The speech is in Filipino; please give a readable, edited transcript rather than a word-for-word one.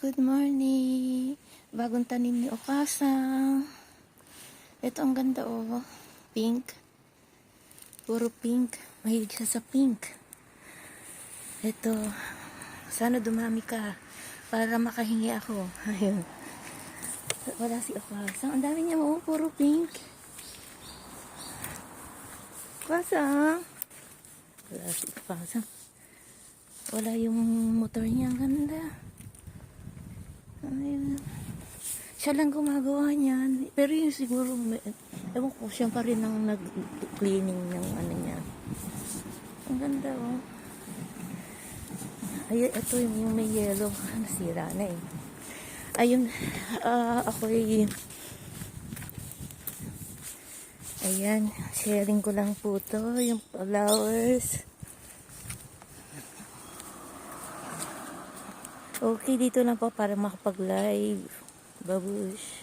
good morning. Bagong tanim ni Okasang. Ito ang ganda oh. Pink. Puro pink. Mahilig siya sa pink. Ito. Sana dumami ka para makahingi ako. Ayun. Wala si Okasang. Ang dami niya oh. Puro pink. Okasang. Wala si Okasang. Wala yung motor niya. Ang ganda. Ayun. Siya lang gumagawa niyan. Pero yun siguro, ewan ko, siya pa rin ang nag-cleaning ng ano niya. Ang ganda oh. Ay, ito yung may yellow. Nasira na eh. Ayun, ako'y ayan, sharing ko lang po to, yung flowers. Okay, dito lang po para makapag-live. Babush.